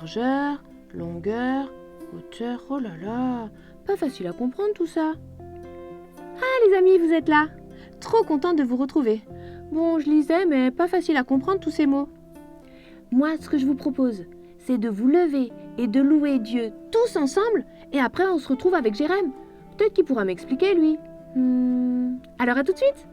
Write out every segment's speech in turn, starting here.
largeur, longueur, hauteur. Oh là là, pas facile à comprendre tout ça. Ah les amis, vous êtes là. Trop contente de vous retrouver. Bon, je lisais, mais pas facile à comprendre tous ces mots. Moi, ce que je vous propose, c'est de vous lever et de louer Dieu tous ensemble, et après on se retrouve avec Jérém. Peut-être qu'il pourra m'expliquer, lui. Alors à tout de suite.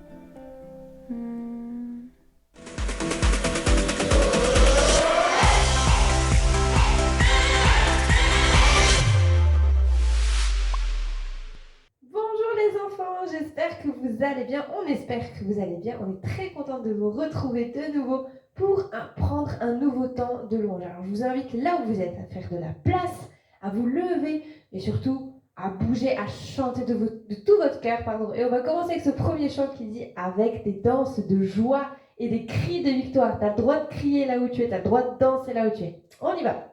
Bonjour les enfants, j'espère que vous allez bien. On espère que vous allez bien. On est très contents de vous retrouver de nouveau pour prendre un nouveau temps de louange. Alors je vous invite là où vous êtes à faire de la place, à vous lever et surtout à bouger, à chanter de tout votre cœur. Et on va commencer avec ce premier chant qui dit « Avec des danses de joie et des cris de victoire ». Tu as le droit de crier là où tu es, tu as le droit de danser là où tu es. On y va.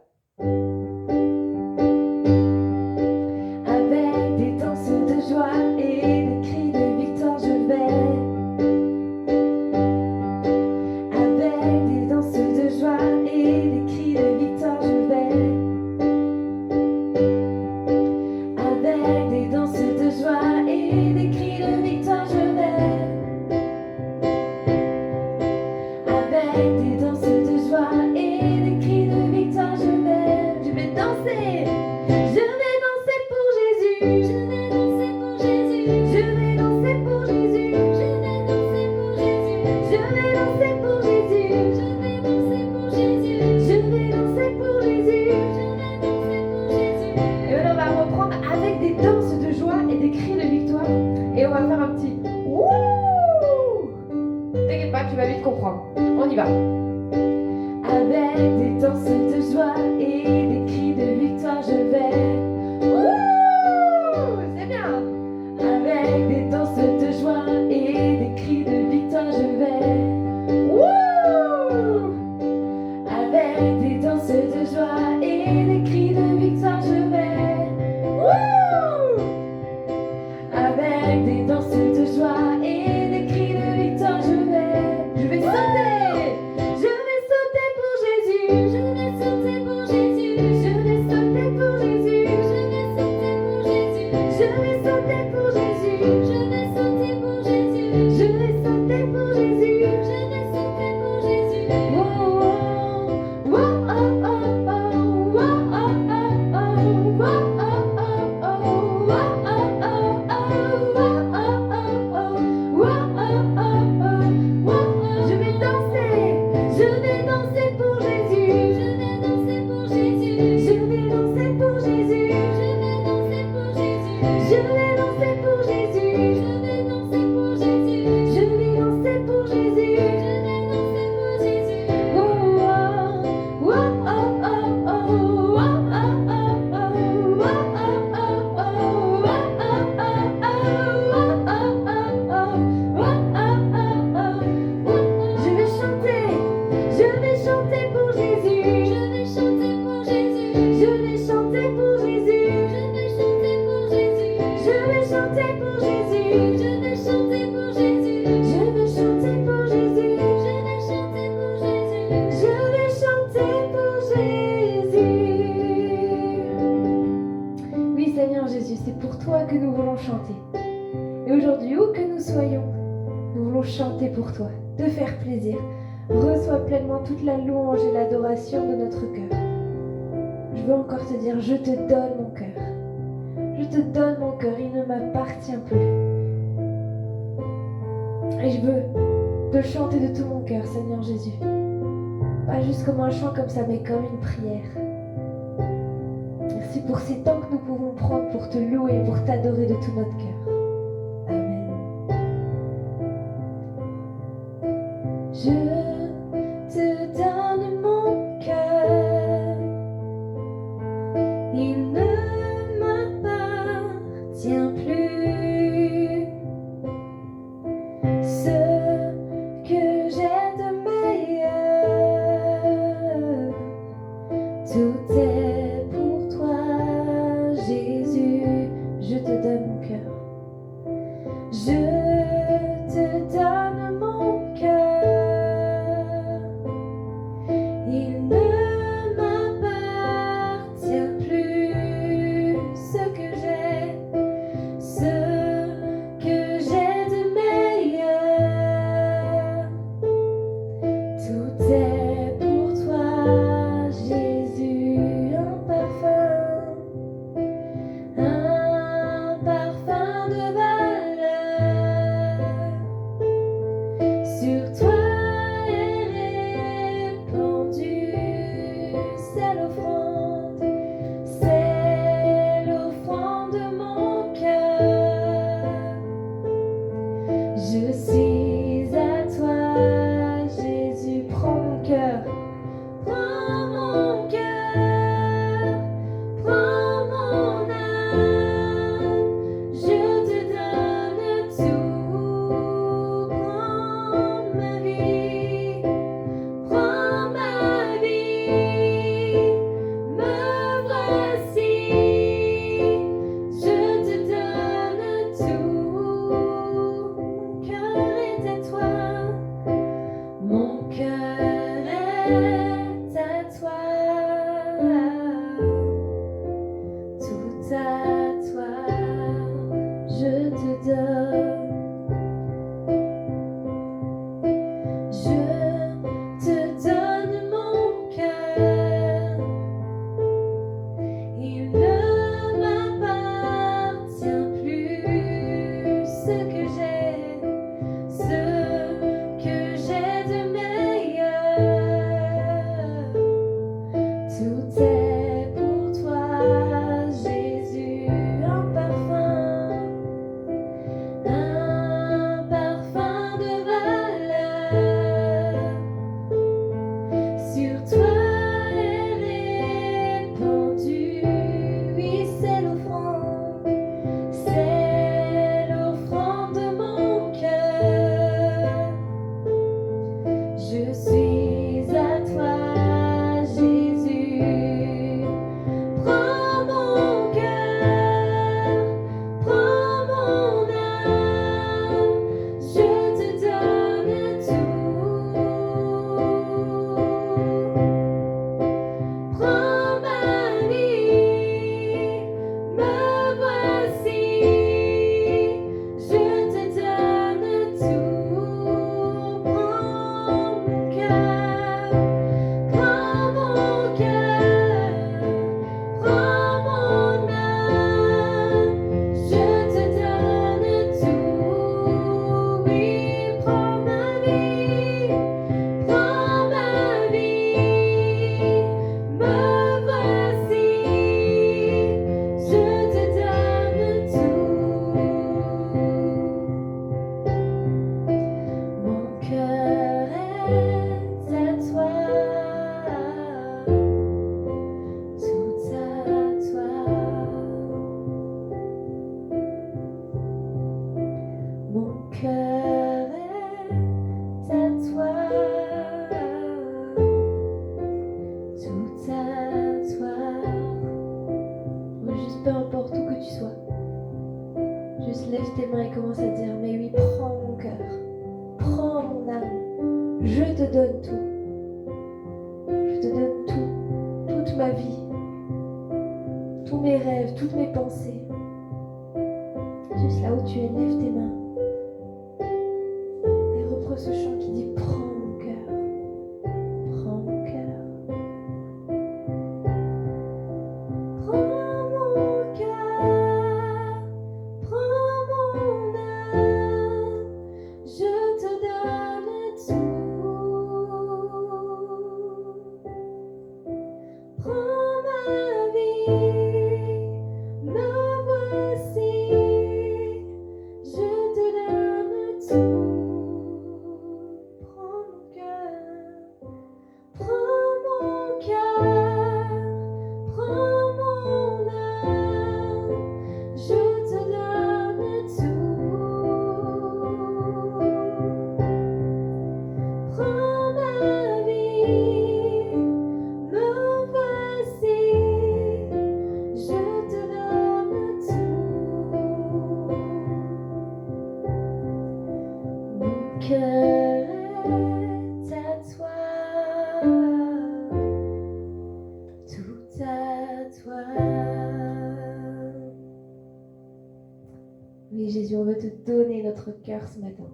Avec des danses de joie et des cris de victoire, je vais. Avec des danses de joie et des cris de victoire, je vais. Avec des danses de joie et des cris de victoire, je vais. Avec des danses de joie et des cris de victoire, je vais. Je vais danser. Je vais danser pour Jésus. Je vais danser pour Jésus. Je vais danser pour Jésus. Je vais danser pour Jésus. Je vais danser pour Jésus. Je vais danser pour Jésus. Je vais danser pour Jésus. Je vais danser pour Jésus. Et on va reprendre avec des danses de joie et des cris de victoire. Et on va faire un petit wouh. T'inquiète pas, tu vas vite comprendre. On y va. Avec des danses de joie et des cris de victoire, je vais. Wouh, c'est bien. Avec des danses de joie et des cris de victoire, je vais. Wouh. Avec des danses de joie et des cris de victoire, je vais. Wouh. Avec des danses de joie et des cris de victoire, je vais sauter. Je vais sauter pour Jésus. Je vais sauter pour Jésus. Je vais sauter pour Jésus. Je vais sauter pour Jésus. Je vais sauter pour Jésus. Je vais sauter pour Jésus. Je vais sauter pour Jésus. Oh oh oh oh oh oh oh oh Je vais danser. Je vais danser pour Jésus. Je vais danser pour Jésus. Je vais danser pour Jésus. Je vais danser pour Jésus. Je vais danser pour Jésus. Je vais danser pour Jésus. Je vais danser pour Jésus. Je vais danser pour Jésus. Oh oh oh oh oh oh Je vais chanter pour Jésus. Je vais chanter pour Jésus. Je vais chanter pour Jésus. Je vais chanter pour Jésus. Je vais chanter pour Jésus. Je vais chanter pour Jésus. Je vais chanter pour Jésus. Je vais chanter pour Jésus. Oui, Seigneur Jésus, c'est pour toi que nous voulons chanter. Et aujourd'hui, où que nous soyons, nous voulons chanter pour toi, te faire plaisir. Reçois pleinement toute la louange et l'adoration de notre cœur. Je veux encore te dire, je te donne mon cœur. Je te donne mon cœur, il ne m'appartient plus. Et je veux te chanter de tout mon cœur, Seigneur Jésus. Pas juste comme un chant comme ça, mais comme une prière. Merci pour ces temps que nous pouvons prendre pour te louer et pour t'adorer de tout notre cœur. Amen. Je te donne mon cœur, il ne m'appartient plus. Ce que j'ai de meilleur, tout est pour toi, Jésus. Je te donne mon cœur. Je te donne mon cœur. Il ne m'appartient Mon cœur est à toi, tout à toi. Ou juste peu importe où que tu sois, juste lève tes mains et commence à dire: mais oui, prends mon cœur, prends mon âme, je te donne tout, je te donne tout, toute ma vie, tous mes rêves, toutes mes pensées. Juste là où tu es, lève tes mains et reprends ce chant qui dit: prends mon cœur, prends mon cœur. Prends mon cœur, prends mon âme, je te donne tout. Prends ma vie, me voici, je te donne tout. Prends mon cœur, prends mon cœur, prends mon âme, je te donne tout. Prends ma vie, me voici, je te donne tout. Mon cœur est à toi, tout à toi. Oui, Jésus, on veut te donner notre cœur ce matin.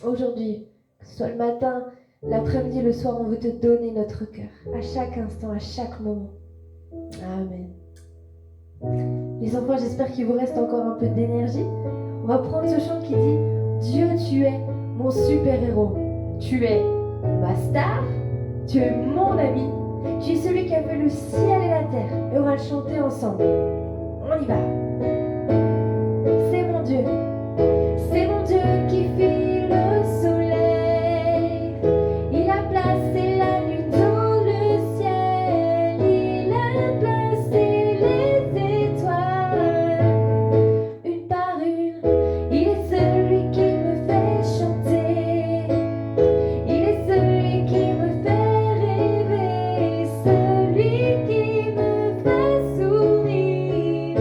Aujourd'hui, que ce soit le matin, l'après-midi, le soir, on veut te donner notre cœur, à chaque instant, à chaque moment. Amen. Les enfants, j'espère qu'il vous reste encore un peu d'énergie. On va prendre ce chant qui dit: Dieu, tu es mon super-héros. Tu es ma star, tu es mon ami, tu es celui qui a fait le ciel et la terre. Et on va le chanter ensemble. On y va. C'est mon Dieu. C'est mon Dieu qui fit le soleil. Il a placé la nuit dans le ciel. Il a placé les étoiles, une par une. Il est celui qui me fait chanter. Il est celui qui me fait rêver. Celui qui me fait sourire.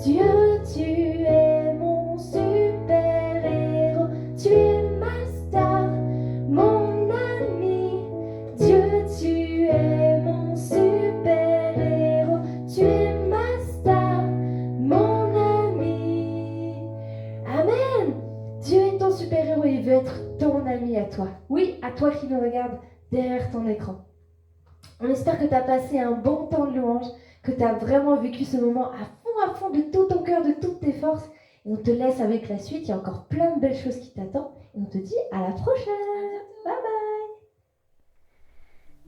Dieu, tu es mon super-héros, tu es ma star, mon ami. Dieu, tu es mon super-héros, tu es ma star, mon ami. Amen. Dieu est ton super-héros et il veut être ton ami à toi. Oui, à toi qui nous regarde derrière ton écran. On espère que tu as passé un bon temps de louange, que tu as vraiment vécu ce moment à fond, de tout ton cœur, de toutes tes forces. Et on te laisse avec la suite, il y a encore plein de belles choses qui t'attendent. Et on te dit à la prochaine. Bye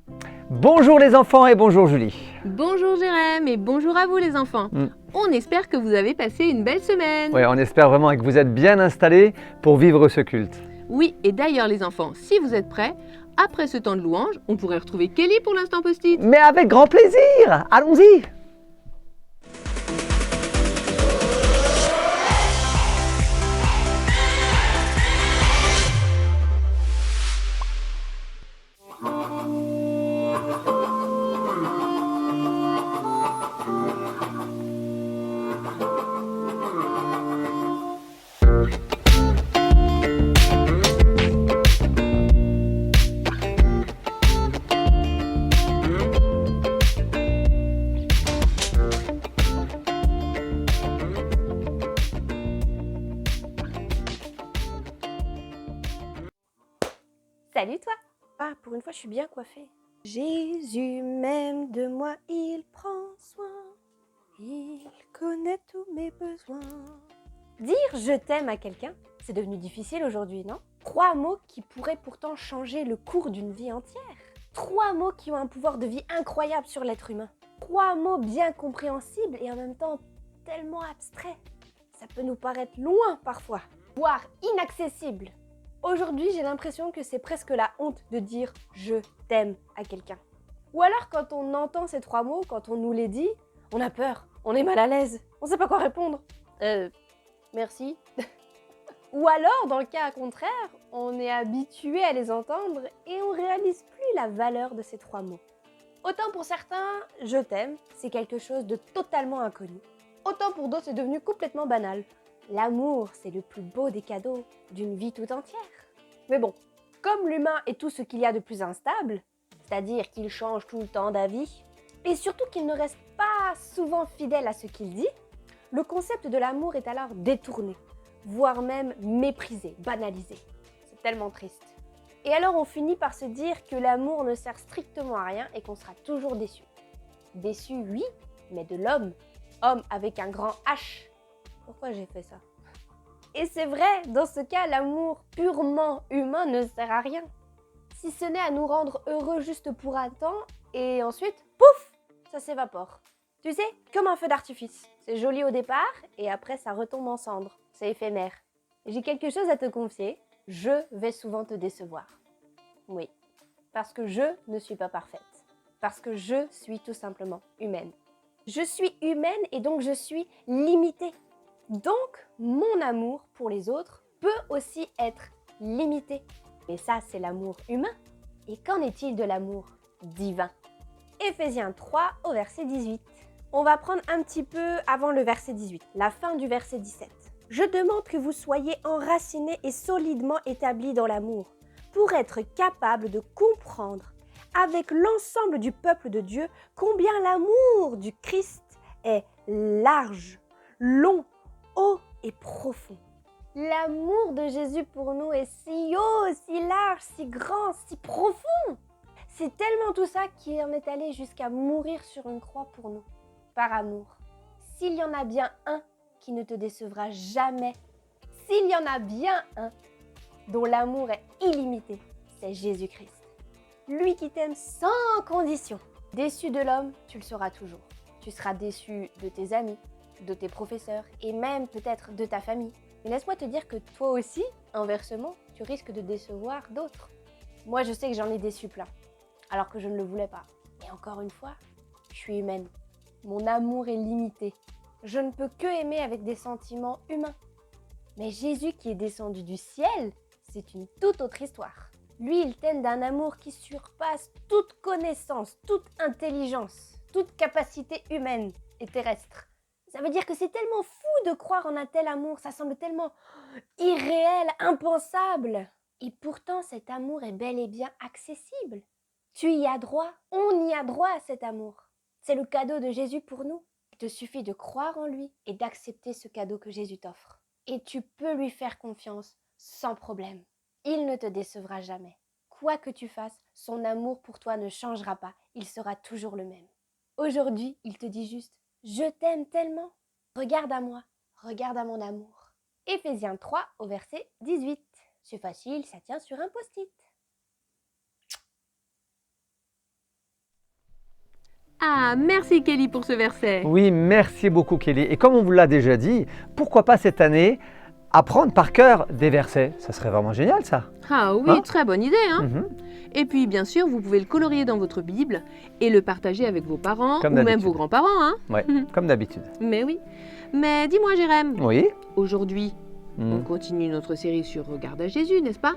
bye. Bonjour les enfants et bonjour Julie. Bonjour Jérém et bonjour à vous les enfants. On espère que vous avez passé une belle semaine. Ouais, on espère vraiment que vous êtes bien installés pour vivre ce culte. Oui, et d'ailleurs les enfants, si vous êtes prêts, après ce temps de louange, on pourrait retrouver Kelly pour l'instant post-it. Mais avec grand plaisir, allons-y. Salut toi! Ah, pour une fois, je suis bien coiffée. Jésus m'aime de moi, il prend soin. Il connaît tous mes besoins. Dire je t'aime à quelqu'un, c'est devenu difficile aujourd'hui, non? 3 mots qui pourraient pourtant changer le cours d'une vie entière. 3 mots qui ont un pouvoir de vie incroyable sur l'être humain. 3 mots bien compréhensibles et en même temps tellement abstraits. Ça peut nous paraître loin parfois, voire inaccessible. Aujourd'hui, j'ai l'impression que c'est presque la honte de dire « je t'aime » à quelqu'un. Ou alors, quand on entend ces 3 mots, quand on nous les dit, on a peur, on est mal à l'aise, on sait pas quoi répondre. Merci. Ou alors, dans le cas contraire, on est habitué à les entendre et on réalise plus la valeur de ces 3 mots. Autant pour certains, « je t'aime » c'est quelque chose de totalement inconnu. Autant pour d'autres, c'est devenu complètement banal. L'amour, c'est le plus beau des cadeaux d'une vie tout entière. Mais bon, comme l'humain est tout ce qu'il y a de plus instable, c'est-à-dire qu'il change tout le temps d'avis, et surtout qu'il ne reste pas souvent fidèle à ce qu'il dit, le concept de l'amour est alors détourné, voire même méprisé, banalisé. C'est tellement triste. Et alors on finit par se dire que l'amour ne sert strictement à rien et qu'on sera toujours déçu. Déçu, oui, mais de l'homme. Homme avec un grand H. Pourquoi j'ai fait ça? Et c'est vrai, dans ce cas, l'amour purement humain ne sert à rien. Si ce n'est à nous rendre heureux juste pour un temps, et ensuite, pouf, ça s'évapore. Tu sais, comme un feu d'artifice. C'est joli au départ, et après ça retombe en cendres. C'est éphémère. J'ai quelque chose à te confier, je vais souvent te décevoir. Oui, parce que je ne suis pas parfaite. Parce que je suis tout simplement humaine. Je suis humaine et donc je suis limitée. Donc, mon amour pour les autres peut aussi être limité. Mais ça, c'est l'amour humain. Et qu'en est-il de l'amour divin? Éphésiens 3 au verset 18. On va prendre un petit peu avant le verset 18, la fin du verset 17. Je demande que vous soyez enracinés et solidement établis dans l'amour, pour être capables de comprendre avec l'ensemble du peuple de Dieu combien l'amour du Christ est large, long, haut et profond. L'amour de Jésus pour nous est si haut, si large, si grand, si profond. C'est tellement tout ça qu'il en est allé jusqu'à mourir sur une croix pour nous, par amour. S'il y en a bien un qui ne te décevra jamais, s'il y en a bien un dont l'amour est illimité, c'est Jésus-Christ. Lui qui t'aime sans condition. Déçu de l'homme, tu le seras toujours. Tu seras déçu de tes amis, de tes professeurs et même peut-être de ta famille. Mais laisse-moi te dire que toi aussi, inversement, tu risques de décevoir d'autres. Moi, je sais que j'en ai déçu plein, alors que je ne le voulais pas. Et encore une fois, je suis humaine. Mon amour est limité. Je ne peux que aimer avec des sentiments humains. Mais Jésus qui est descendu du ciel, c'est une toute autre histoire. Lui, il t'aime d'un amour qui surpasse toute connaissance, toute intelligence, toute capacité humaine et terrestre. Ça veut dire que c'est tellement fou de croire en un tel amour, ça semble tellement irréel, impensable. Et pourtant, cet amour est bel et bien accessible. Tu y as droit, on y a droit à cet amour. C'est le cadeau de Jésus pour nous. Il te suffit de croire en lui et d'accepter ce cadeau que Jésus t'offre. Et tu peux lui faire confiance sans problème. Il ne te décevra jamais. Quoi que tu fasses, son amour pour toi ne changera pas. Il sera toujours le même. Aujourd'hui, il te dit juste « Je t'aime tellement. Regarde à moi, regarde à mon amour. » Éphésiens 3 au verset 18. C'est facile, ça tient sur un post-it. Ah, merci Kelly pour ce verset. Oui, merci beaucoup Kelly. Et comme on vous l'a déjà dit, pourquoi pas cette année apprendre par cœur des versets? Ça serait vraiment génial ça. Ah oui, Hein? très bonne idée, hein. Mhm. Et puis, bien sûr, vous pouvez le colorier dans votre Bible et le partager avec vos parents Comme ou même d'habitude. vos grands-parents, hein. Ouais, comme d'habitude. Mais oui. Mais dis-moi, Jérém, Oui. aujourd'hui, on Mm. continue notre série sur Regarde à Jésus, n'est-ce pas?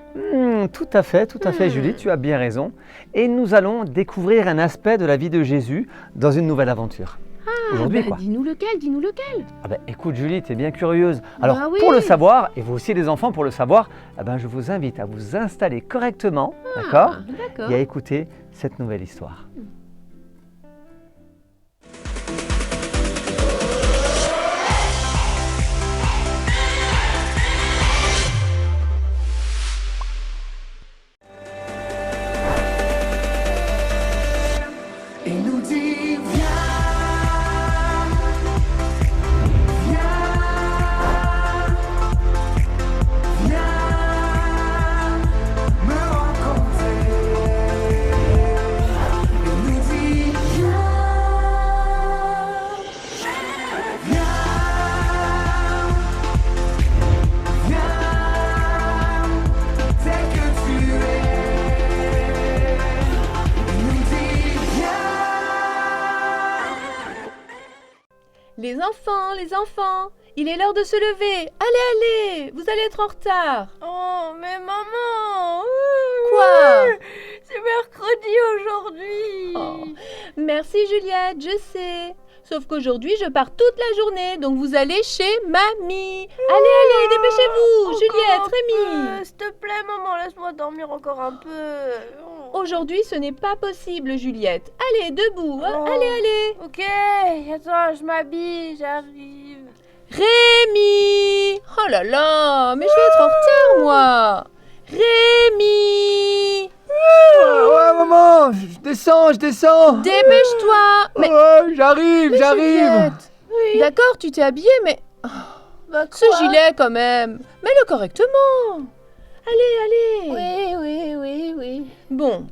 Tout à fait, Julie, tu as bien raison. Et nous allons découvrir un aspect de la vie de Jésus dans une nouvelle aventure. Aujourd'hui, quoi. Dis-nous lequel, dis-nous lequel. Ah ben, écoute Julie, tu es bien curieuse. Alors, Bah oui. pour le savoir, et vous aussi les enfants pour le savoir, eh ben, je vous invite à vous installer correctement, d'accord, Ah, d'accord. et à écouter cette nouvelle histoire. Il nous dit viens, viens, viens me rencontrer. Il nous dit viens, viens, viens, tel que tu es. Il nous dit viens. Les enfants, il est l'heure de se lever. Allez, allez, vous allez être en retard. Oh, mais maman! Quoi? C'est mercredi aujourd'hui! Oh, merci Juliette, je sais. Sauf qu'aujourd'hui, je pars toute la journée, donc vous allez chez mamie. Allez, allez, dépêchez-vous, Juliette, Rémi. S'il te plaît, maman, laisse-moi dormir encore un peu. Aujourd'hui, ce n'est pas possible, Juliette. Allez, debout, hein. Oh. Allez, allez. Ok, attends, je m'habille, j'arrive. Rémi! Oh là là, mais je vais être en retard, moi. Rémi! Ouais, maman, je descends. Dépêche-toi. Mais Ouais, j'arrive. Juliette, d'accord, tu t'es habillée, mais Bah, ce gilet quand même, mets-le correctement. Allez, allez. Oui. Bon,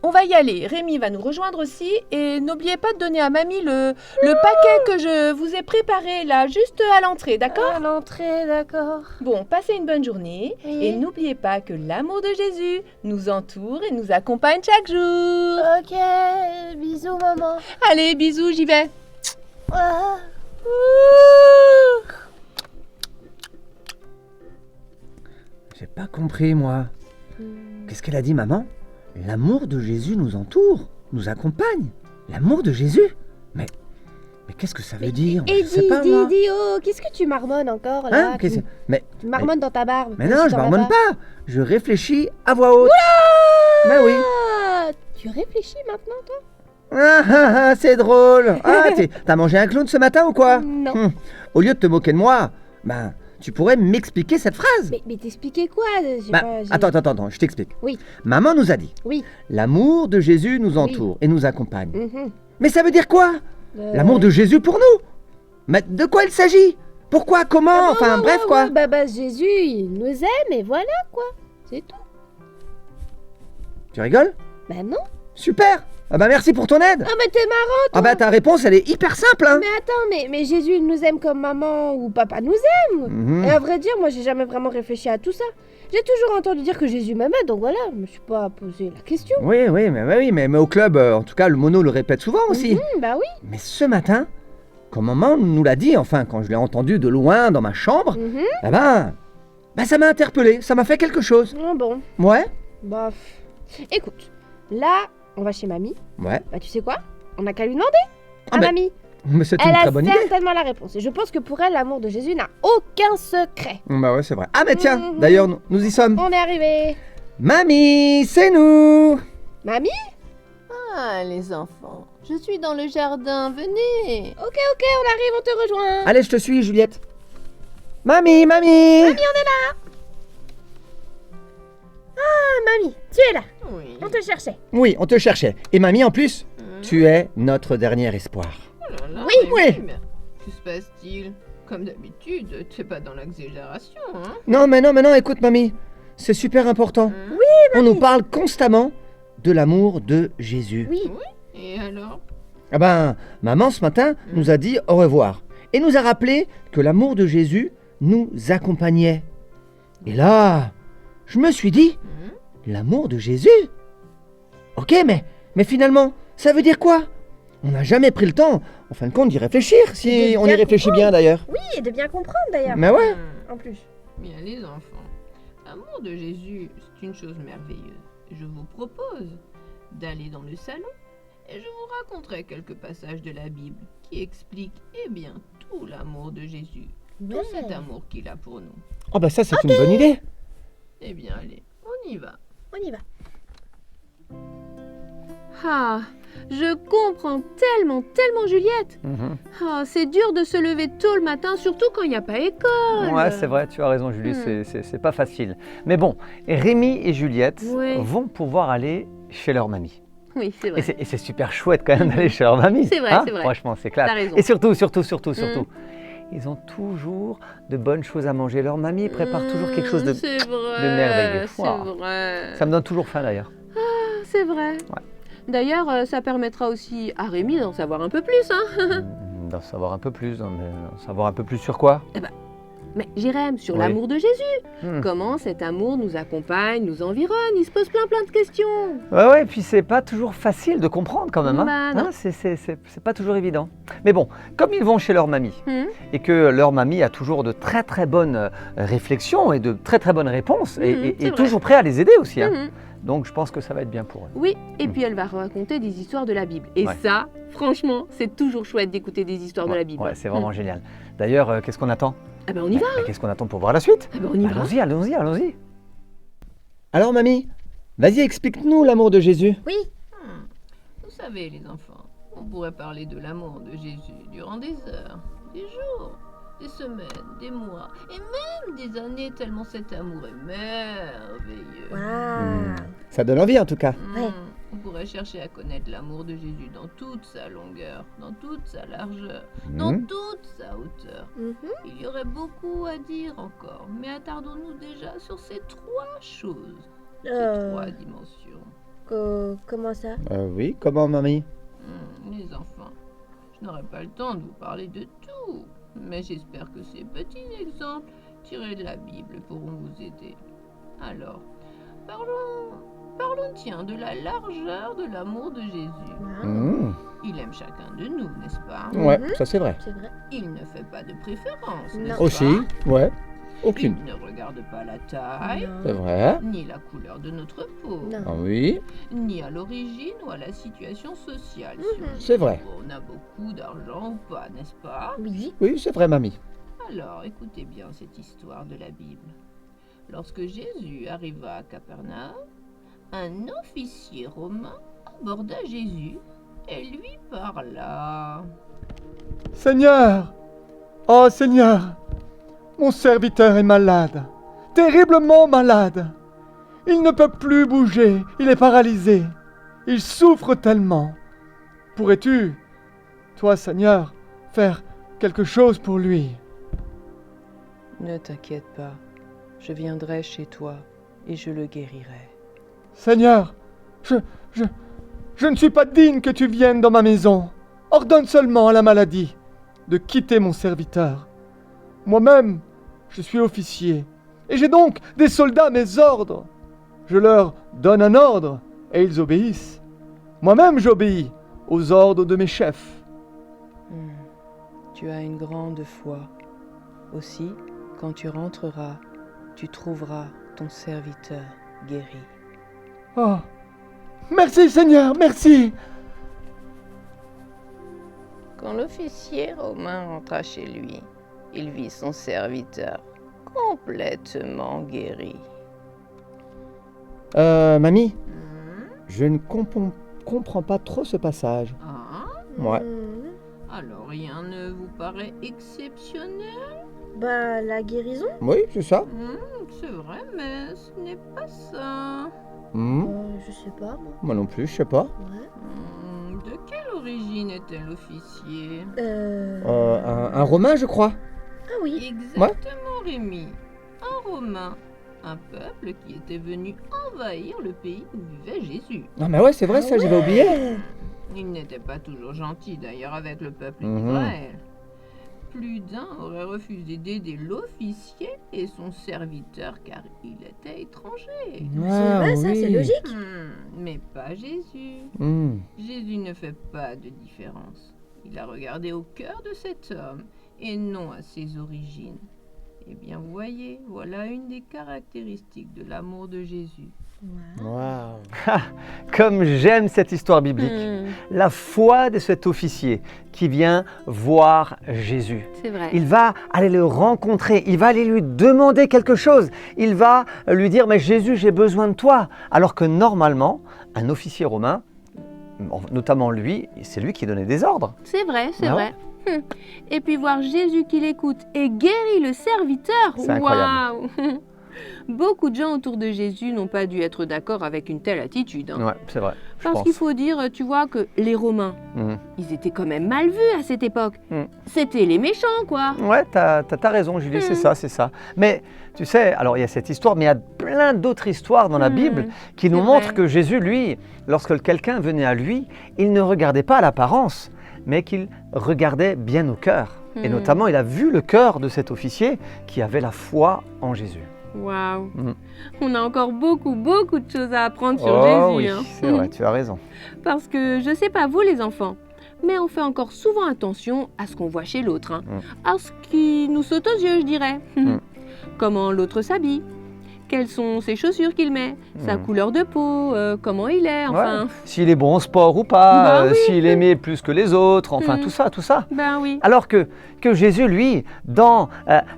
on va y aller. Rémi va nous rejoindre aussi. Et n'oubliez pas de donner à mamie le paquet que je vous ai préparé là, juste à l'entrée, d'accord? À l'entrée, d'accord. Bon, passez une bonne journée. Oui. Et n'oubliez pas que l'amour de Jésus nous entoure et nous accompagne chaque jour. Ok, bisous, maman. Allez, bisous, j'y vais. Ah. J'ai pas compris, moi. Qu'est-ce qu'elle a dit, maman? L'amour de Jésus nous entoure, nous accompagne. L'amour de Jésus? Mais qu'est-ce que ça veut dire? Et Je sais pas, moi. oh, qu'est-ce que tu marmonnes encore là? Hein? Qu'est-ce- Mais, Tu marmonnes dans ta barbe. mais comme non, si je t'en as marmonne pas. Je réfléchis à voix haute. Mais oui. Ah, tu réfléchis maintenant, toi? C'est drôle. Ah, t'as mangé un clown ce matin ou quoi? Non. Au lieu de te moquer de moi, ben, tu pourrais m'expliquer cette phrase. Mais t'expliquais quoi? J'ai Ben, pas- j'ai- attends, je t'explique. Oui. Maman nous a dit, Oui. l'amour de Jésus nous entoure et nous accompagne. Mhm. Mais ça veut dire quoi? L'amour de Jésus pour nous? Mais de quoi il s'agit? Pourquoi? Comment? Enfin, bref, quoi. Bah, Jésus, il nous aime et voilà, quoi. C'est tout. Tu rigoles? Bah non. Super! Ah bah merci pour ton aide! Ah, mais t'es marrant, toi. Ah bah ta réponse, elle est hyper simple, hein! Mais attends, mais Jésus, il nous aime comme maman ou papa nous aime. Mhm. Et à vrai dire, moi, j'ai jamais vraiment réfléchi à tout ça. J'ai toujours entendu dire que Jésus m'aimait, donc voilà, je me suis pas posé la question. Oui, mais au club, en tout cas, le mono le répète souvent aussi. Bah oui. Mais ce matin, quand maman nous l'a dit, enfin, quand je l'ai entendu de loin dans ma chambre, Mhm. eh ben, ça m'a interpellé, ça m'a fait quelque chose. Ah bon. Ouais? Bah, écoute, là, on va chez mamie. Ouais. Bah, tu sais quoi? On n'a qu'à lui demander. Ah Ah, ben- mamie, Mais c'est une Elle très a bonne idée. certainement la réponse. Et je pense que pour elle, l'amour de Jésus n'a aucun secret. Bah ouais, c'est vrai. Ah mais tiens, Mhm. d'ailleurs, nous y sommes. On est arrivé. Mamie, c'est nous. Mamie? Ah, les enfants, je suis dans le jardin, venez. Ok, on arrive, on te rejoint. Allez, je te suis, Juliette. Mamie, mamie. Mamie, tu es là. Oui. On te cherchait. Oui, on te cherchait. Et mamie, en plus, tu es notre dernier espoir. Oui, oui. Mais que se passe-t-il? Comme d'habitude, t'es pas dans l'exagération, hein? Non, mais non, écoute, mamie. C'est super important. On nous parle constamment de l'amour de Jésus. Oui. Et alors? Ah ben, maman, ce matin, nous a dit au revoir. Et nous a rappelé que l'amour de Jésus nous accompagnait. Et là, je me suis dit, l'amour de Jésus? Ok, mais finalement, ça veut dire quoi? On n'a jamais pris le temps, en fin de compte, d'y réfléchir, si De on y bien réfléchit comprendre. bien d'ailleurs. Oui, et de bien comprendre d'ailleurs. Mais ouais. En plus. Bien les enfants, l'amour de Jésus, c'est une chose merveilleuse. Je vous propose d'aller dans le salon et je vous raconterai quelques passages de la Bible qui expliquent bien tout l'amour de Jésus, tout cet amour qu'il a pour nous. Oh bah ça, c'est une bonne idée. Eh bien allez, on y va. On y va. Ah, je comprends tellement Juliette. Ah, c'est dur de se lever tôt le matin, surtout quand il n'y a pas école. Ouais, c'est vrai, tu as raison, Julie, c'est pas facile. Mais bon, Rémi et Juliette Ouais. vont pouvoir aller chez leur mamie. Oui, c'est vrai. Et c'est super chouette quand même d'aller chez leur mamie. C'est vrai, hein, c'est vrai. Franchement, c'est clair. T'as raison. Et surtout, ils ont toujours de bonnes choses à manger. Leur mamie prépare toujours quelque chose de C'est vrai, merveilleux. C'est Wow. vrai. Ça me donne toujours faim d'ailleurs. C'est vrai. D'ailleurs, ça permettra aussi à Rémi d'en savoir un peu plus, hein. D'en savoir un peu plus, d'en savoir un peu plus sur quoi? Mais Jérém, sur Oui. l'amour de Jésus. Hmm. Comment cet amour nous accompagne, nous environne. Il se pose plein de questions. Ouais, et puis c'est pas toujours facile de comprendre quand même. Hein. Bah, non. Hein, c'est pas toujours évident. Mais bon, comme ils vont chez leur mamie Hmm. et que leur mamie a toujours de très bonnes réflexions et de très bonnes réponses et c'est vrai. toujours prêt à les aider aussi. Hein. Mhm. Donc je pense que ça va être bien pour eux. Oui, et puis elle va raconter des histoires de la Bible. Et Ouais. ça, franchement, c'est toujours chouette d'écouter des histoires de la Bible. Ouais, c'est vraiment génial. D'ailleurs, qu'est-ce qu'on attend? Ah ben on y va. Mais qu'est-ce qu'on attend pour voir la suite? Ah ben on y va. Allons-y. Alors mamie, vas-y, explique-nous l'amour de Jésus. Oui. Vous savez, les enfants, on pourrait parler de l'amour de Jésus durant des heures, des jours, des semaines, des mois et même des années, tellement cet amour est merveilleux. Waouh. Ça donne envie en tout cas. Ouais. On pourrait chercher à connaître l'amour de Jésus dans toute sa longueur, dans toute sa largeur, dans Mhm. toute sa hauteur. Mhm. Il y aurait beaucoup à dire encore, mais attardons-nous déjà sur ces trois choses, ces trois dimensions. Comment ça? Oui, comment mamie? Les enfants, je n'aurai pas le temps de vous parler de tout, mais j'espère que ces petits exemples tirés de la Bible pourront vous aider. Alors, parlons tiens de la largeur de l'amour de Jésus. Mhm. Il aime chacun de nous, n'est-ce pas? Ouais, Mhm. ça c'est vrai. C'est vrai. Il ne fait pas de préférence, Non. n'est-ce Aussi, pas? ouais. Aucune. Il ne regarde pas la taille, C'est vrai. ni la couleur de notre peau, Non. Ah oui, ni à l'origine ou à la situation sociale. Si Mhm. c'est vrai. on a beaucoup d'argent ou pas, n'est-ce pas? Oui. Oui, c'est vrai mamie. Alors, écoutez bien cette histoire de la Bible. Lorsque Jésus arriva à Capernaum, un officier romain aborda Jésus et lui parla. Seigneur, oh Seigneur, mon serviteur est malade, terriblement malade. Il ne peut plus bouger, il est paralysé. Il souffre tellement. Pourrais-tu, toi Seigneur, faire quelque chose pour lui? Ne t'inquiète pas, je viendrai chez toi et je le guérirai. Seigneur, je ne suis pas digne que tu viennes dans ma maison. Ordonne seulement à la maladie de quitter mon serviteur. Moi-même, je suis officier, et j'ai donc des soldats à mes ordres. Je leur donne un ordre, et ils obéissent. Moi-même, j'obéis aux ordres de mes chefs. Tu as une grande foi. Aussi, quand tu rentreras, tu trouveras ton serviteur guéri. Oh, merci Seigneur, merci. Quand l'officier romain rentra chez lui, il vit son serviteur complètement guéri. Mamie, je ne comprends pas trop ce passage. Ah, Ouais. alors rien ne vous paraît exceptionnel? Bah, la guérison. Oui, c'est ça. C'est vrai, mais ce n'est pas ça. Je sais pas, moi. Moi non plus, je sais pas. Ouais. De quelle origine était l'officier? Un Romain, je crois. Ah oui. Exactement, Rémi. Un Romain. Un peuple qui était venu envahir le pays où vivait Jésus. Ah mais ouais, c'est vrai, ça, j'avais oublié. Il n'était pas toujours gentil d'ailleurs avec le peuple Mhm. d'Israël. Plus d'un aurait refusé d'aider l'officier et son serviteur car il était étranger. C'est vrai, ça, c'est logique. Mais pas Jésus. Jésus ne fait pas de différence. Il a regardé au cœur de cet homme et non à ses origines. Eh bien, vous voyez, voilà une des caractéristiques de l'amour de Jésus. Waouh. Comme j'aime cette histoire biblique. La foi de cet officier qui vient voir Jésus. C'est vrai. Il va aller le rencontrer, il va aller lui demander quelque chose. Il va lui dire, mais Jésus, j'ai besoin de toi. Alors que normalement, un officier romain, notamment lui, c'est lui qui donnait des ordres. C'est vrai, c'est Ah vrai. Et puis voir Jésus qui l'écoute et guérit le serviteur. C'est incroyable. Waouh. Beaucoup de gens autour de Jésus n'ont pas dû être d'accord avec une telle attitude. Hein. Ouais, c'est vrai. je Parce pense. qu'il faut dire, tu vois, que les Romains, Mhm. ils étaient quand même mal vus à cette époque. C'était les méchants, quoi. Ouais, t'as raison, Julie, c'est ça, c'est ça. Mais tu sais, alors il y a cette histoire, mais il y a plein d'autres histoires dans la Bible qui nous c'est montrent vrai. que Jésus, lui, lorsque quelqu'un venait à lui, il ne regardait pas à l'apparence, mais qu'il regardait bien au cœur. Et notamment, il a vu le cœur de cet officier qui avait la foi en Jésus. Waouh. Mhm. On a encore beaucoup de choses à apprendre sur Oh Jésus. oui, hein. c'est vrai, tu as raison. Parce que je sais pas vous les enfants, mais on fait encore souvent attention à ce qu'on voit chez l'autre, hein. À ce qui nous saute aux yeux, je dirais. Comment l'autre s'habille, quelles sont ses chaussures qu'il met, sa couleur de peau, comment il est, enfin. Ouais. S'il est bon au sport ou pas, Bah oui. s'il aimait plus que les autres, enfin tout ça, tout ça. Ben oui. Alors que Jésus, lui, dans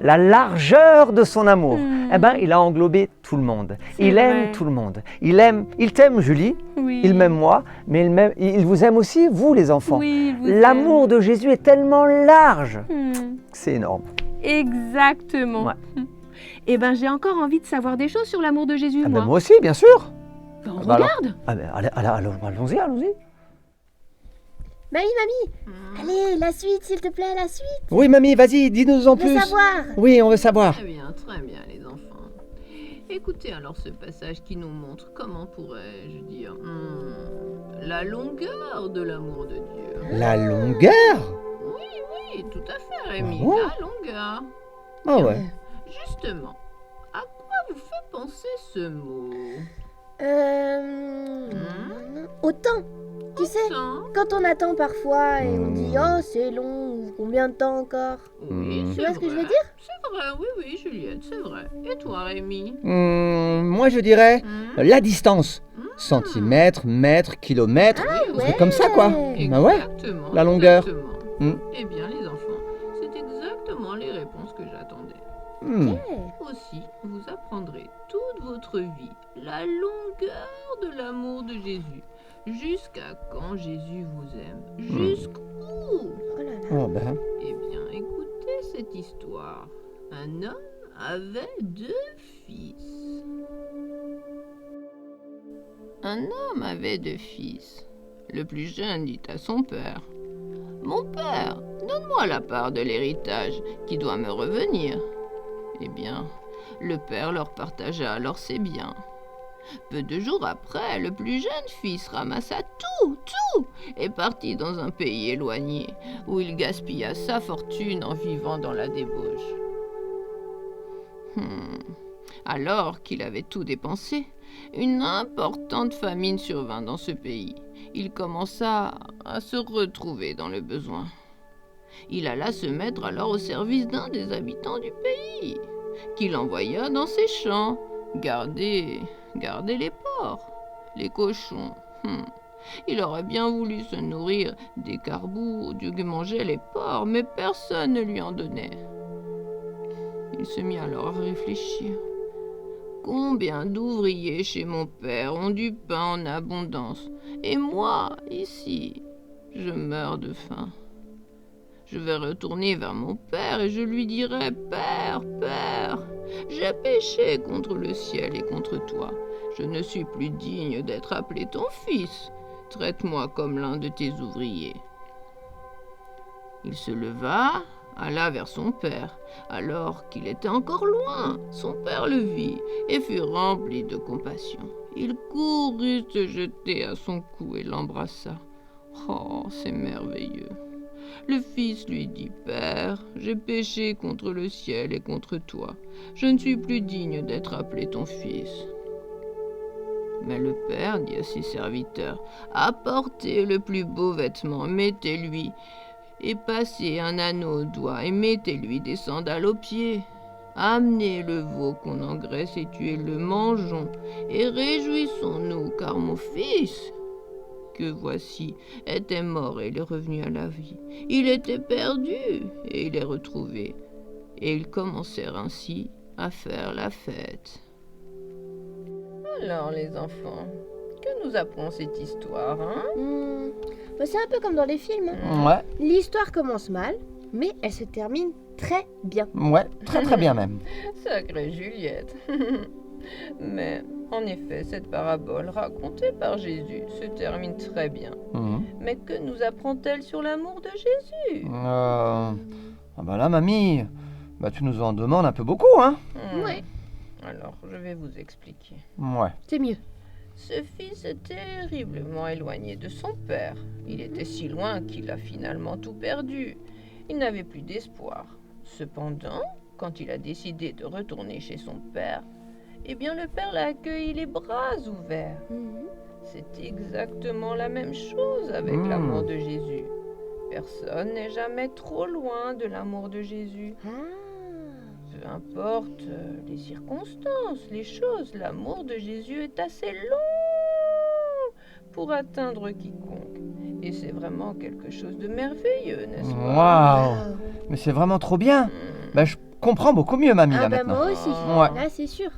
la largeur de son amour, eh ben, il a englobé tout le monde. C'est Il aime vrai. tout le monde. Il t'aime, Julie, Oui. il m'aime moi, mais il vous aime aussi, vous, les enfants. Oui, il vous L'amour de Jésus est tellement large. aime. C'est énorme. Exactement. Ouais. Eh ben, j'ai encore envie de savoir des choses sur l'amour de Jésus, Ah ben, moi. moi aussi, bien sûr. Ben, on bah alors. regarde. Ah ben, allons-y, allons-y. Mamie, allez, la suite, s'il te plaît, la suite. Oui, mamie, vas-y, dis-nous en Je veux plus. savoir. Oui, on veut savoir. Très bien, les enfants. Écoutez alors ce passage qui nous montre, comment pourrais-je dire, la longueur de l'amour de Dieu. La longueur. Oui, tout à fait, Rémi, Ah bon la longueur. Ah ouais. Justement, à quoi vous fait penser ce mot? Autant. Tu sais, Temps. quand on attend parfois et on dit oh c'est long ou combien de temps encore. Oui, Hmm. c'est Tu vois ce que je veux vrai. dire? C'est vrai, oui, Juliette, c'est vrai. Et toi, Rémi? Moi, je dirais la distance. Centimètres, mètres, kilomètres. Un truc comme ça, quoi. Bah ouais. Exactement. la longueur. exactement. Hmm. Eh bien, les enfants, c'est exactement les réponses que j'attendais. Aussi, vous apprendrez toute votre vie la longueur de l'amour de Jésus. Jusqu'à quand Jésus vous aime. Jusqu'où? Oh là là. Oh ben. Eh bien, écoutez cette histoire. Un homme avait 2 fils. Un homme avait 2 fils. Le plus jeune dit à son père: Mon père, donne-moi la part de l'héritage qui doit me revenir. Eh bien, le père leur partagea alors ses biens. Peu de jours après, le plus jeune fils ramassa tout et partit dans un pays éloigné, où il gaspilla sa fortune en vivant dans la débauche. Alors qu'il avait tout dépensé, une importante famine survint dans ce pays. Il commença à se retrouver dans le besoin. Il alla se mettre alors au service d'un des habitants du pays, qu'il envoya dans ses champs, garder les porcs, les cochons. Il aurait bien voulu se nourrir des carbous que mangeaient les porcs, mais personne ne lui en donnait. Il se mit alors à réfléchir. Combien d'ouvriers chez mon père ont du pain en abondance, et moi, ici, je meurs de faim. Je vais retourner vers mon père et je lui dirai: Père, Père, j'ai péché contre le ciel et contre toi. Je ne suis plus digne d'être appelé ton fils. Traite-moi comme l'un de tes ouvriers. Il se leva, alla vers son père. Alors qu'il était encore loin, son père le vit et fut rempli de compassion. Il courut se jeter à son cou et l'embrassa. Oh, c'est merveilleux. Le fils lui dit: Père, j'ai péché contre le ciel et contre toi. Je ne suis plus digne d'être appelé ton fils. Mais le père dit à ses serviteurs: Apportez le plus beau vêtement, mettez-lui, et passez un anneau au doigt, et mettez-lui des sandales aux pieds. Amenez le veau qu'on engraisse et tuez-le, mangeons, et réjouissons-nous, car mon fils, que voici, était mort et il est revenu à la vie. Il était perdu et il est retrouvé. Et ils commencèrent ainsi à faire la fête. Alors les enfants, que nous apprend cette histoire, hein? C'est un peu comme dans les films. Ouais, L'histoire commence mal, mais elle se termine très bien. ouais, très très bien même. Sacrée Juliette. Mais en effet, cette parabole racontée par Jésus se termine très bien. Mais que nous apprend-elle sur l'amour de Jésus? Ah bah là, mamie, bah tu nous en demandes un peu beaucoup, hein? Ouais. Alors, je vais vous expliquer. Ouais. C'est mieux. Ce fils est terriblement éloigné de son père. Il était si loin qu'il a finalement tout perdu. Il n'avait plus d'espoir. Cependant, quand il a décidé de retourner chez son père, eh bien le père l'a accueilli les bras ouverts. C'est exactement la même chose avec l'amour de Jésus. Personne n'est jamais trop loin de l'amour de Jésus. Peu importe les circonstances, les choses, l'amour de Jésus est assez long pour atteindre quiconque. Et c'est vraiment quelque chose de merveilleux, n'est-ce pas? Waouh! Mais c'est vraiment trop bien. Bah je comprends beaucoup mieux, mamie, là maintenant. Moi aussi. Ouais. Là, c'est sûr.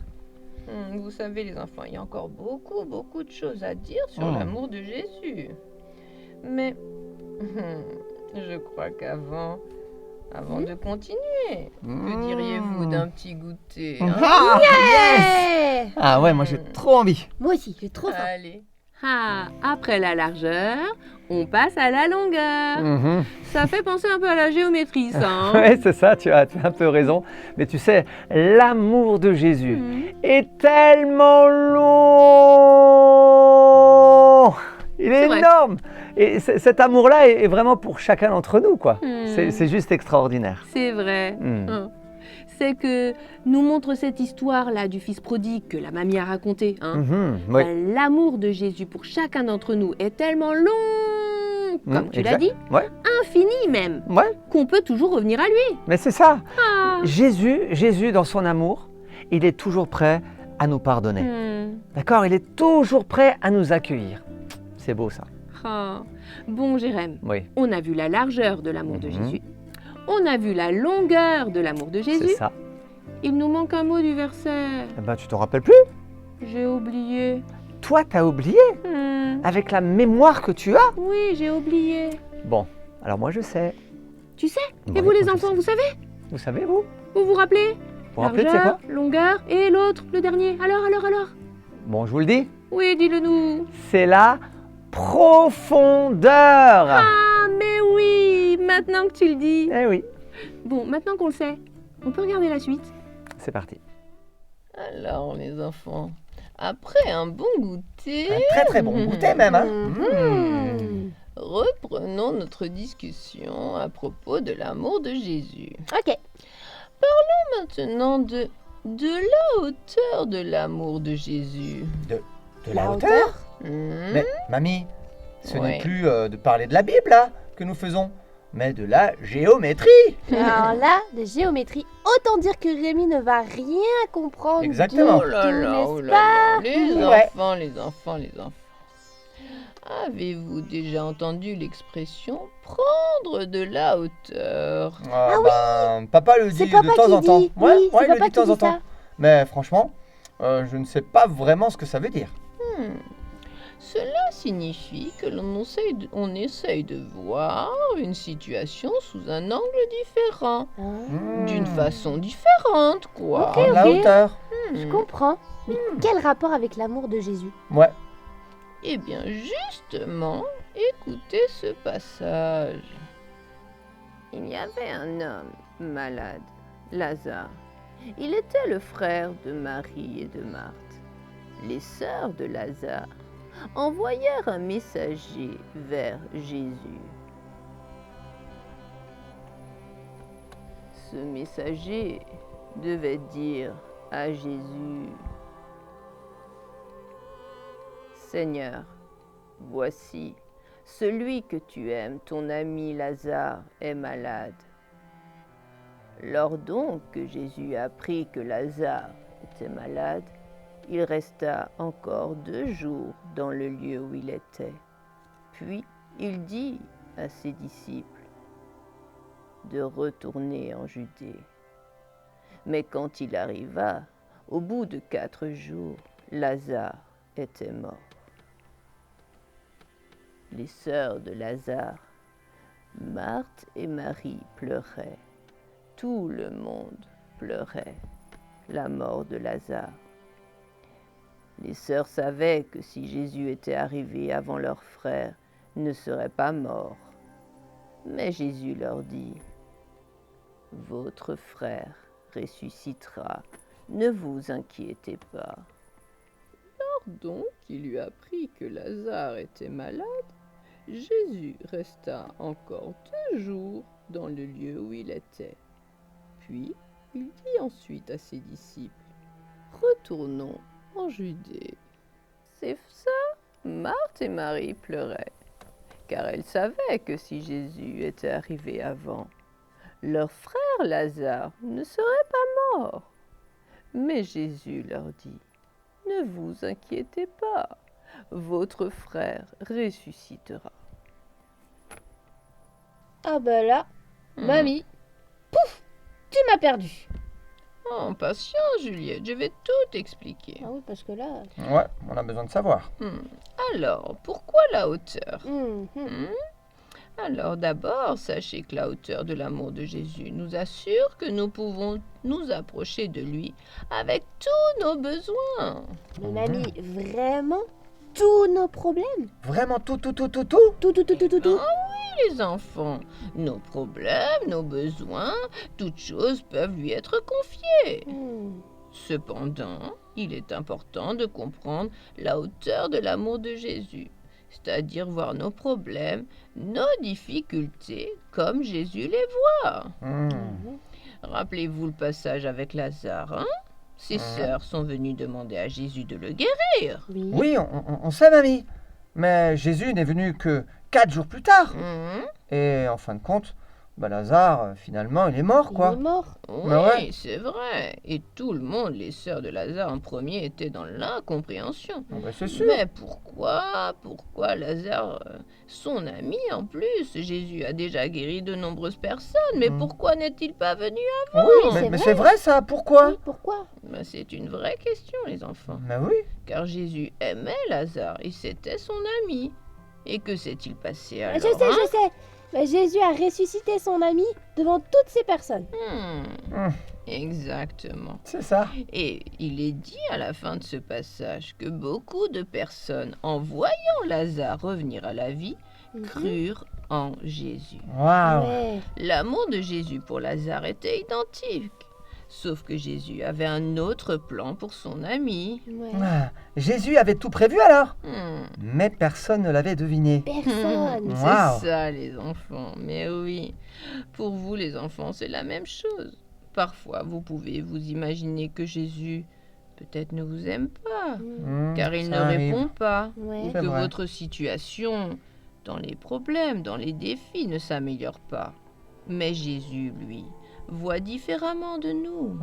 Vous savez, les enfants, il y a encore beaucoup de choses à dire sur l'amour de Jésus. Mais je crois qu'avant de continuer, que diriez-vous d'un petit goûter, hein? Ah, yes! Hey Ah ouais, moi j'ai trop envie. Moi aussi, j'ai trop faim. Allez. Ah, après la largeur, on passe à la longueur. Ça fait penser un peu à la géométrie, ça. Hein? Oui, c'est ça, tu as un peu raison. Mais tu sais, l'amour de Jésus est tellement long. Il est vrai. énorme. Et cet amour-là est vraiment pour chacun d'entre nous, quoi. C'est juste extraordinaire. C'est vrai. C'est que nous montre cette histoire-là du fils prodigue que la mamie a racontée. Hein? Oui. L'amour de Jésus pour chacun d'entre nous est tellement long, comme tu l'as exact. dit, Ouais. infini même, Ouais, qu'on peut toujours revenir à lui. mais c'est ça. Ah. Jésus, dans son amour, il est toujours prêt à nous pardonner. D'accord? Il est toujours prêt à nous accueillir. C'est beau, ça. Ah. Bon, Jérém, Oui, on a vu la largeur de l'amour de Jésus. On a vu la longueur de l'amour de Jésus. c'est ça. Il nous manque un mot du verset. Eh ben, tu t'en rappelles plus? J'ai oublié. Toi, t'as oublié? Hmm. Avec la mémoire que tu as? Oui, j'ai oublié. Bon, alors moi je sais. Tu sais? Ouais, Et vous les moi, je enfants, sais. vous savez? Vous savez, vous? Vous vous rappelez? Vous vous rappelez, tu sais Largeur, quoi? longueur et l'autre, le dernier. Alors? Bon, je vous le dis. Oui, dis-le nous. C'est la profondeur. Ah, mais oui, maintenant que tu le dis. Eh oui, Bon, maintenant qu'on le sait, on peut regarder la suite. c'est parti. Alors les enfants, après un bon goûter, Un très bon goûter même, hein? reprenons notre discussion à propos de l'amour de Jésus. Ok. Maintenant de la hauteur de l'amour de Jésus. De la hauteur? Hmm? Mais, mamie, ce Ouais. n'est plus de parler de la Bible, là, que nous faisons, mais de la géométrie. Alors là, de géométrie, autant dire que Rémi ne va rien comprendre. Exactement. Oh là là, n'est-ce oh là pas? là, les Ouais. enfants. Avez-vous déjà entendu l'expression prendre de la hauteur? Papa le C'est dit papa de temps qui en temps. dit. Ouais, Oui, c'est ouais, il le papa dit de temps qui en dit temps. ça. Mais franchement, je ne sais pas vraiment ce que ça veut dire. Cela signifie que on essaye de voir une situation sous un angle différent, d'une façon différente, quoi. Prendre la hauteur. Je comprends. Mais quel rapport avec l'amour de Jésus? Ouais. Eh bien, justement, écoutez ce passage. Il y avait un homme malade, Lazare. Il était le frère de Marie et de Marthe. Les sœurs de Lazare envoyèrent un messager vers Jésus. Ce messager devait dire à Jésus: Seigneur, voici, celui que tu aimes, ton ami Lazare, est malade. Lors donc que Jésus apprit que Lazare était malade, il resta encore 2 jours dans le lieu où il était. Puis il dit à ses disciples de retourner en Judée. Mais quand il arriva, au bout de 4 jours, Lazare était mort. Les sœurs de Lazare, Marthe et Marie, pleuraient. Tout le monde pleurait la mort de Lazare. Les sœurs savaient que si Jésus était arrivé avant leur frère, il ne serait pas mort. Mais Jésus leur dit: Votre frère ressuscitera, ne vous inquiétez pas. Lors donc qu'il eut appris que Lazare était malade, Jésus resta encore 2 jours dans le lieu où il était. Puis il dit ensuite à ses disciples: Retournons en Judée. C'est ça, Marthe et Marie pleuraient, car elles savaient que si Jésus était arrivé avant, leur frère Lazare ne serait pas mort. Mais Jésus leur dit: Ne vous inquiétez pas, votre frère ressuscitera. Ah bah là, mamie, pouf, tu m'as perdu. Oh, patience, Juliette, je vais tout expliquer. Ah oui, parce que là... Ouais, on a besoin de savoir. Alors, pourquoi la hauteur? hum. Alors d'abord, sachez que la hauteur de l'amour de Jésus nous assure que nous pouvons nous approcher de lui avec tous nos besoins. Mais mamie, vraiment tous nos problèmes? Vraiment tout. Tout. Les enfants, nos problèmes, nos besoins, toutes choses peuvent lui être confiées. Cependant, il est important de comprendre la hauteur de l'amour de Jésus, c'est-à-dire voir nos problèmes, nos difficultés comme Jésus les voit. Rappelez-vous le passage avec Lazare, hein? Ses sœurs sont venues demander à Jésus de le guérir. Oui, on sait, mamie. Mais Jésus n'est venu que 4 jours plus tard. Et en fin de compte, Lazare, finalement, il est mort, quoi. Il est mort. Oui, Bah ouais. c'est vrai. Et tout le monde, les sœurs de Lazare en premier, étaient dans l'incompréhension. C'est sûr. Mais pourquoi Lazare, son ami en plus? Jésus a déjà guéri de nombreuses personnes, mais pourquoi n'est-il pas venu avant? Oui, c'est mais vrai. c'est vrai, ça. Pourquoi? Oui, pourquoi? Ben, c'est une vraie question, les enfants. Mais oui. Car Jésus aimait Lazare et c'était son ami. Et que s'est-il passé alors? Je sais. Mais Jésus a ressuscité son ami devant toutes ces personnes. Exactement. C'est ça. Et il est dit à la fin de ce passage que beaucoup de personnes, en voyant Lazare revenir à la vie, crurent en Jésus. Waouh. Ouais. L'amour de Jésus pour Lazare était identique. Sauf que Jésus avait un autre plan pour son ami. Ouais. Jésus avait tout prévu alors. Hmm. Mais personne ne l'avait deviné. Personne. C'est Wow. ça, les enfants. Mais oui, pour vous, les enfants, c'est la même chose. Parfois, vous pouvez vous imaginer que Jésus peut-être ne vous aime pas, car il ne ça arrive. répond pas, Ouais. ou C'est que vrai. votre situation, dans les problèmes, dans les défis, ne s'améliore pas. Mais Jésus, lui, voit différemment de nous.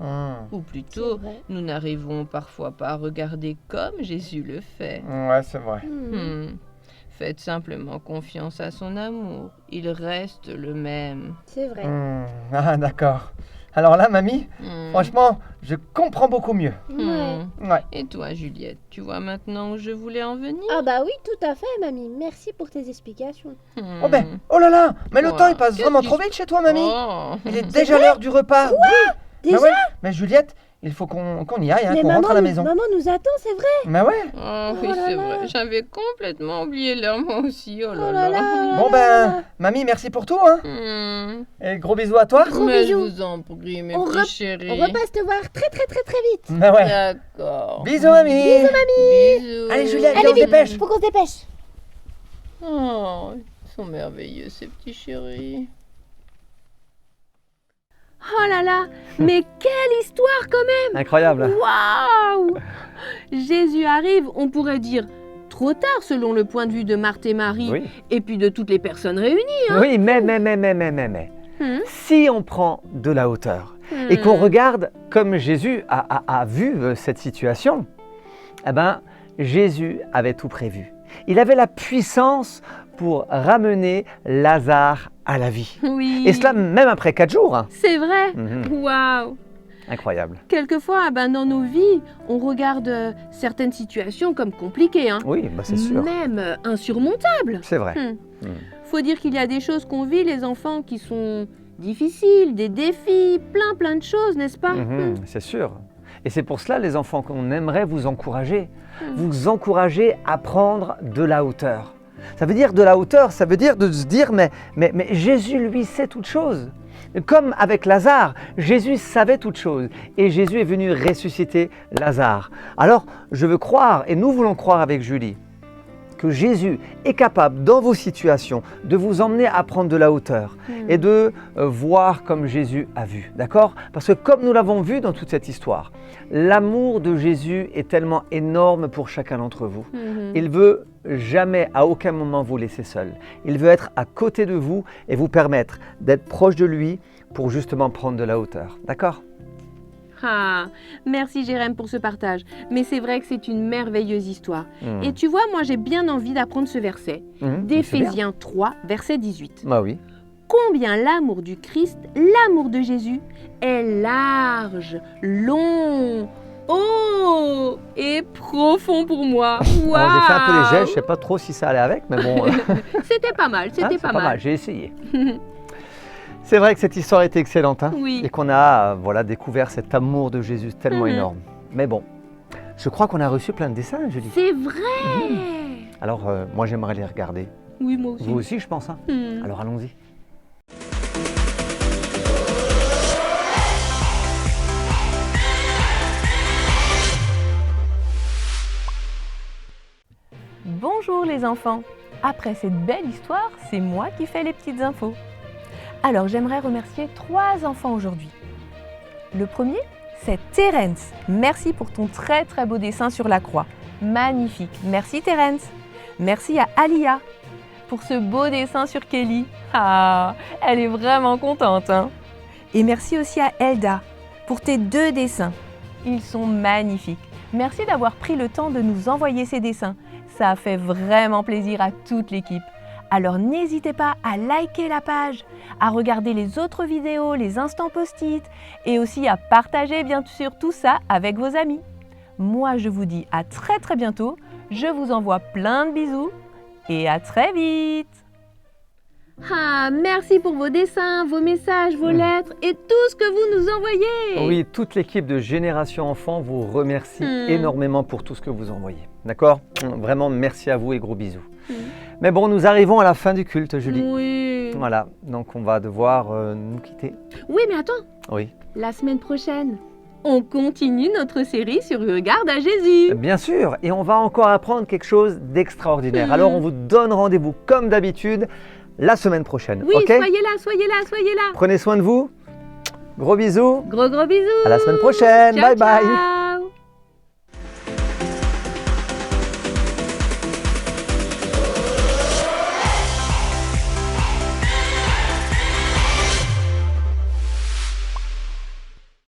Ou plutôt, C'est vrai. nous n'arrivons parfois pas à regarder comme Jésus le fait. Ouais, c'est vrai. Hmm. Faites simplement confiance à son amour. Il reste le même. C'est vrai. Ah, d'accord. Alors là, mamie, Hmm. franchement, je comprends beaucoup mieux. Ouais. Ouais. Et toi, Juliette, tu vois maintenant où je voulais en venir? Ah bah oui, tout à fait, mamie. Merci pour tes explications. Oh ben, oh là là, mais le Ouais, temps il passe qu'est-ce vraiment qui trop se- vite chez toi, mamie. Oh. Il est déjà l'heure du repas. Oui. Déjà ouais. Mais Juliette, il faut qu'on y aille, hein, Mais qu'on rentre à la nous- maison. maman nous attend, c'est vrai. Mais ouais. Oh, oui, Oh là c'est là. vrai. J'avais complètement oublié l'heure, moi aussi. Oh là Oh là là. là. Bon ben, mamie, merci pour tout, hein. Hmm. Et gros bisous à toi. Gros Mais je bisous. vous en prie, mes On petits On chéris. repasse te voir très vite. Mais ouais. D'accord. Bisous, mamie. Bisous. Allez, Juliette, Allez on se vite, dépêche. faut qu'on se dépêche. Oh, ils sont merveilleux, ces petits chéris. Oh là là, mais quelle histoire quand même! Incroyable. Waouh! Jésus arrive, on pourrait dire trop tard selon le point de vue de Marthe et Marie Oui. et puis de toutes les personnes réunies. Oui, mais. Hmm. Si on prend de la hauteur et qu'on regarde comme Jésus a vu cette situation, eh ben, Jésus avait tout prévu. Il avait la puissance pour ramener Lazare à la vie. Oui. Et cela même après 4 jours. Hein. C'est vrai. Mhm. Waouh! Incroyable. Quelquefois, dans nos vies, on regarde certaines situations comme compliquées, hein. Oui, bah c'est sûr. Même insurmontables. C'est vrai. Hmm. Faut dire qu'il y a des choses qu'on vit, les enfants, qui sont difficiles, des défis, plein de choses, n'est-ce pas? Mhm, c'est sûr. Et c'est pour cela, les enfants, qu'on aimerait vous encourager. Mhm. Vous encourager à prendre de la hauteur. Ça veut dire de la hauteur, ça veut dire de se dire, mais Jésus, lui, sait toutes choses. Comme avec Lazare, Jésus savait toutes choses. Et Jésus est venu ressusciter Lazare. Alors, je veux croire, et nous voulons croire avec Julie, que Jésus est capable, dans vos situations, de vous emmener à prendre de la hauteur et de voir comme Jésus a vu. D'accord? Parce que comme nous l'avons vu dans toute cette histoire, l'amour de Jésus est tellement énorme pour chacun d'entre vous. Mhm. Il veut jamais, à aucun moment, vous laisser seul. Il veut être à côté de vous et vous permettre d'être proche de lui pour justement prendre de la hauteur. D'accord? Ah, merci Jérém pour ce partage. Mais c'est vrai que c'est une merveilleuse histoire. Mhm. Et tu vois, moi j'ai bien envie d'apprendre ce verset. Mhm, c'est bien. D'Éphésiens 3, verset 18. Bah oui. Combien l'amour du Christ, l'amour de Jésus, est large, long, haut et profond pour moi. Waouh! Alors j'ai fait un peu les gestes, je sais pas trop si ça allait avec, mais bon. C'était pas mal, c'était hein, c'est pas mal. J'ai essayé. C'est vrai que cette histoire était excellente, hein, Oui. et qu'on a voilà, découvert cet amour de Jésus tellement Mhm. énorme. Mais bon, je crois qu'on a reçu plein de dessins, Julie. C'est vrai! Alors moi j'aimerais les regarder. Oui, moi aussi. Vous aussi, je pense. Hein. Hmm. Alors allons-y. Bonjour les enfants. Après cette belle histoire, c'est moi qui fais les petites infos. Alors j'aimerais remercier 3 enfants aujourd'hui. Le premier, c'est Terence. Merci pour ton très beau dessin sur la croix. Magnifique. Merci Terence. Merci à Alia pour ce beau dessin sur Kelly. Ah, elle est vraiment contente, hein. Et merci aussi à Elda pour tes 2 dessins. Ils sont magnifiques. Merci d'avoir pris le temps de nous envoyer ces dessins. Ça a fait vraiment plaisir à toute l'équipe. Alors n'hésitez pas à liker la page, à regarder les autres vidéos, les instants post-it et aussi à partager bien sûr tout ça avec vos amis. Moi je vous dis à très bientôt, je vous envoie plein de bisous et à très vite. Ah, merci pour vos dessins, vos messages, vos lettres et tout ce que vous nous envoyez. Oui, toute l'équipe de Génération Enfant vous remercie Hmm. énormément pour tout ce que vous envoyez. D'accord? Vraiment, merci à vous et gros bisous. Mais bon, nous arrivons à la fin du culte, Julie. Oui. Voilà, donc on va devoir nous quitter. Oui, mais attends, Oui. la semaine prochaine, on continue notre série sur Regarde à Jésus. Bien sûr, et on va encore apprendre quelque chose d'extraordinaire. Alors on vous donne rendez-vous comme d'habitude la semaine prochaine. Oui, ok? soyez là, soyez là, soyez là. Prenez soin de vous. Gros bisous. Gros bisous. À la semaine prochaine. Ciao, bye bye. ciao.